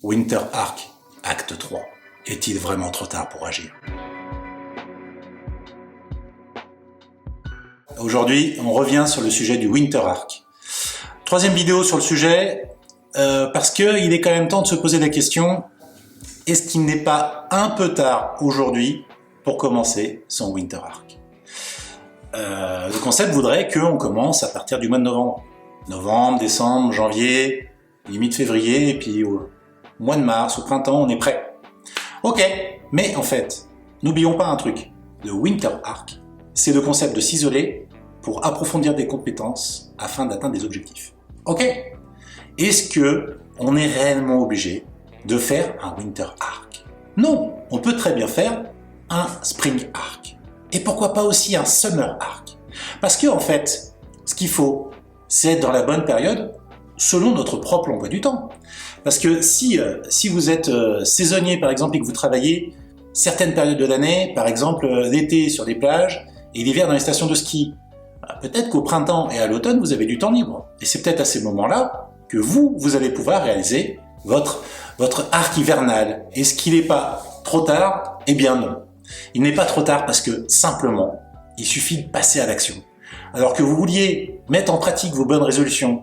Winter Arc, acte 3. Est-il vraiment trop tard pour agir? Aujourd'hui, on revient sur le sujet du Winter Arc. Troisième vidéo sur le sujet, parce qu'il est quand même temps de se poser la question, est-ce qu'il n'est pas un peu tard aujourd'hui pour commencer son Winter Arc? Le concept voudrait qu'on commence à partir du mois de novembre. Novembre, décembre, janvier, limite février, et puis au mois de mars, au printemps, on est prêt. Ok, mais en fait, n'oublions pas un truc. Le Winter Arc, c'est le concept de s'isoler pour approfondir des compétences afin d'atteindre des objectifs. Ok? Est-ce que on est réellement obligé de faire un Winter Arc? Non, on peut très bien faire un Spring Arc. Et pourquoi pas aussi un Summer Arc? Parce que en fait, ce qu'il faut, c'est être dans la bonne période selon notre propre emploi du temps. Parce que si vous êtes saisonnier par exemple et que vous travaillez certaines périodes de l'année, par exemple l'été sur des plages et l'hiver dans les stations de ski, peut-être qu'au printemps et à l'automne vous avez du temps libre. Et c'est peut-être à ces moments-là que vous allez pouvoir réaliser votre arc hivernal. Est-ce qu'il n'est pas trop tard? Eh bien non. Il n'est pas trop tard parce que simplement, il suffit de passer à l'action. Alors que vous vouliez mettre en pratique vos bonnes résolutions,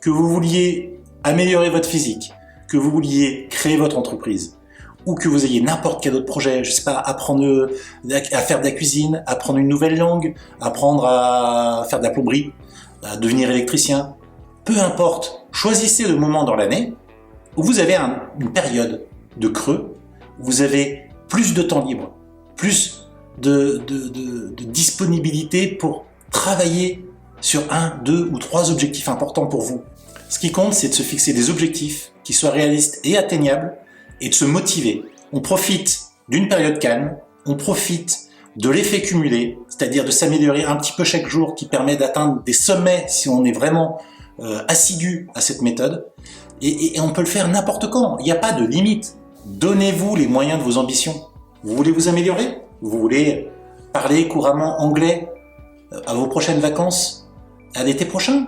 que vous vouliez améliorer votre physique, que vous vouliez créer votre entreprise, ou que vous ayez n'importe quel autre projet, je sais pas, apprendre à faire de la cuisine, apprendre une nouvelle langue, apprendre à faire de la plomberie, à devenir électricien, peu importe, choisissez le moment dans l'année où vous avez une période de creux, où vous avez plus de temps libre, plus de disponibilité pour travailler sur 1, 2 ou 3 objectifs importants pour vous. Ce qui compte, c'est de se fixer des objectifs qui soient réalistes et atteignables et de se motiver. On profite d'une période calme, on profite de l'effet cumulé, c'est-à-dire de s'améliorer un petit peu chaque jour qui permet d'atteindre des sommets si on est vraiment assidu à cette méthode. Et on peut le faire n'importe quand, il n'y a pas de limite. Donnez-vous les moyens de vos ambitions. Vous voulez vous améliorer? Vous voulez parler couramment anglais à vos prochaines vacances, à l'été prochain?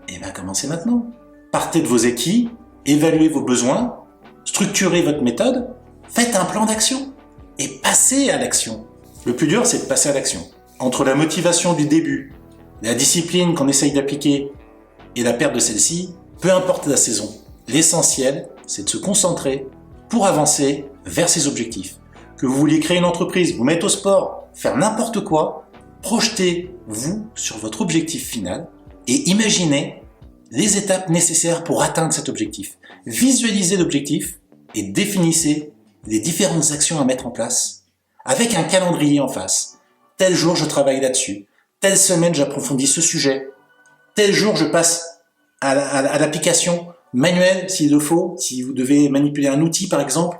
Eh bien, commencez maintenant. Partez de vos acquis, évaluez vos besoins, structurez votre méthode, faites un plan d'action et passez à l'action. Le plus dur, c'est de passer à l'action. Entre la motivation du début, la discipline qu'on essaye d'appliquer et la perte de celle-ci, peu importe la saison, l'essentiel, c'est de se concentrer pour avancer vers ses objectifs. Que vous vouliez créer une entreprise, vous mettre au sport, faire n'importe quoi, projetez-vous sur votre objectif final et imaginez les étapes nécessaires pour atteindre cet objectif. Visualisez l'objectif et définissez les différentes actions à mettre en place avec un calendrier en face. Tel jour, je travaille là-dessus. Telle semaine, j'approfondis ce sujet. Tel jour, je passe à l'application manuelle s'il le faut. Si vous devez manipuler un outil, par exemple,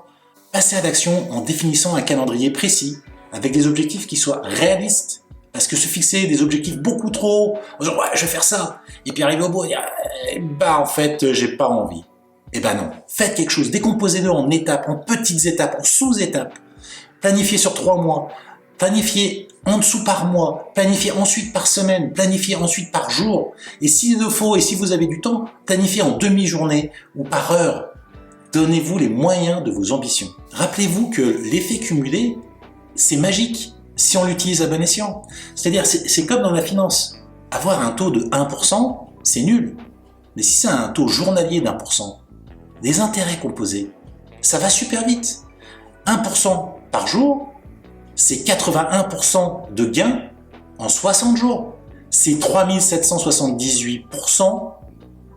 passez à l'action en définissant un calendrier précis avec des objectifs qui soient réalistes. Parce que se fixer des objectifs beaucoup trop, genre ouais, je vais faire ça, et puis arriver au bout, en fait, j'ai pas envie. Eh ben non, faites quelque chose, décomposez-le en étapes, en petites étapes, en sous-étapes. Planifiez sur 3 mois, planifiez en dessous par mois, planifiez ensuite par semaine, planifiez ensuite par jour. Et s'il le faut, et si vous avez du temps, planifiez en demi-journée ou par heure. Donnez-vous les moyens de vos ambitions. Rappelez-vous que l'effet cumulé, c'est magique si on l'utilise à bon escient. C'est-à-dire, c'est comme dans la finance. Avoir un taux de 1%, c'est nul. Mais si c'est un taux journalier d'1%, les intérêts composés, ça va super vite. 1% par jour, c'est 81% de gains en 60 jours. C'est 3778%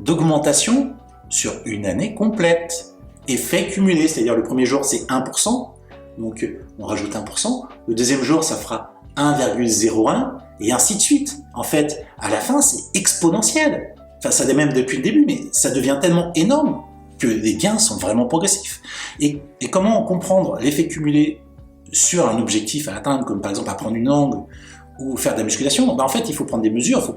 d'augmentation sur une année complète. Effet cumulé, c'est-à-dire le premier jour, c'est 1%. Donc on rajoute 1%, le deuxième jour ça fera 1,01 et ainsi de suite. En fait, à la fin c'est exponentiel. Enfin ça l'est même depuis le début, mais ça devient tellement énorme que les gains sont vraiment progressifs. Et comment comprendre l'effet cumulé sur un objectif à atteindre, comme par exemple apprendre une langue ou faire de la musculation? En fait il faut prendre des mesures, il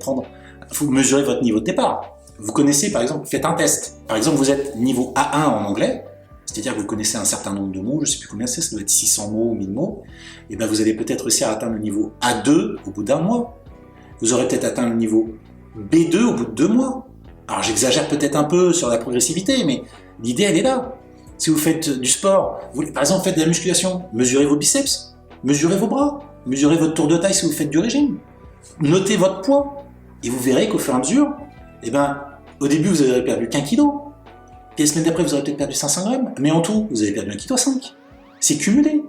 faut mesurer votre niveau de départ. Vous connaissez par exemple, faites un test. Par exemple vous êtes niveau A1 en anglais, c'est-à-dire que vous connaissez un certain nombre de mots, je ne sais plus combien c'est, ça doit être 600 mots ou 1000 mots, et bien vous allez peut-être réussir à atteindre le niveau A2 au bout d'1 mois. Vous aurez peut-être atteint le niveau B2 au bout de 2 mois. Alors j'exagère peut-être un peu sur la progressivité, mais l'idée elle est là. Si vous faites du sport, par exemple, faites de la musculation, mesurez vos biceps, mesurez vos bras, mesurez votre tour de taille si vous faites du régime. Notez votre poids et vous verrez qu'au fur et à mesure, au début, vous avez perdu qu'1 kilo. Puis la semaine d'après, vous aurez peut-être perdu 500 grammes. Mais en tout, vous avez perdu 1,5 kg. C'est cumulé.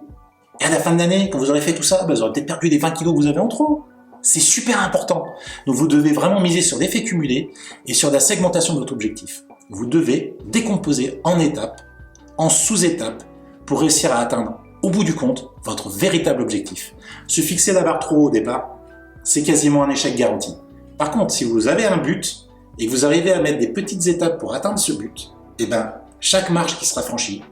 Et à la fin de l'année, quand vous aurez fait tout ça, vous aurez peut-être perdu les 20 kilos que vous avez en trop. C'est super important. Donc vous devez vraiment miser sur l'effet cumulé et sur la segmentation de votre objectif. Vous devez décomposer en étapes, en sous-étapes, pour réussir à atteindre, au bout du compte, votre véritable objectif. Se fixer la barre trop haut au départ, c'est quasiment un échec garanti. Par contre, si vous avez un but et que vous arrivez à mettre des petites étapes pour atteindre ce but, chaque marche qui sera franchie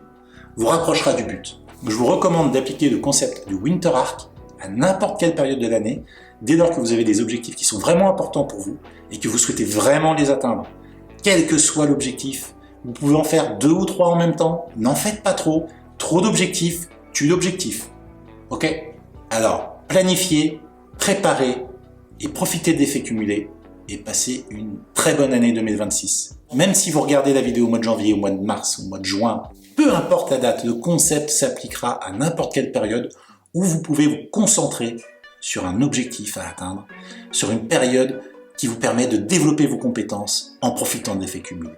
vous rapprochera du but. Je vous recommande d'appliquer le concept du Winter Arc à n'importe quelle période de l'année, dès lors que vous avez des objectifs qui sont vraiment importants pour vous et que vous souhaitez vraiment les atteindre. Quel que soit l'objectif, vous pouvez en faire 2 ou 3 en même temps. N'en faites pas trop. Trop d'objectifs tue l'objectif. Ok? Alors, planifiez, préparez et profitez de l'effet cumulé et passez une très bonne année 2026. Même si vous regardez la vidéo au mois de janvier, au mois de mars, au mois de juin, peu importe la date, le concept s'appliquera à n'importe quelle période où vous pouvez vous concentrer sur un objectif à atteindre, sur une période qui vous permet de développer vos compétences en profitant de l'effet cumulé.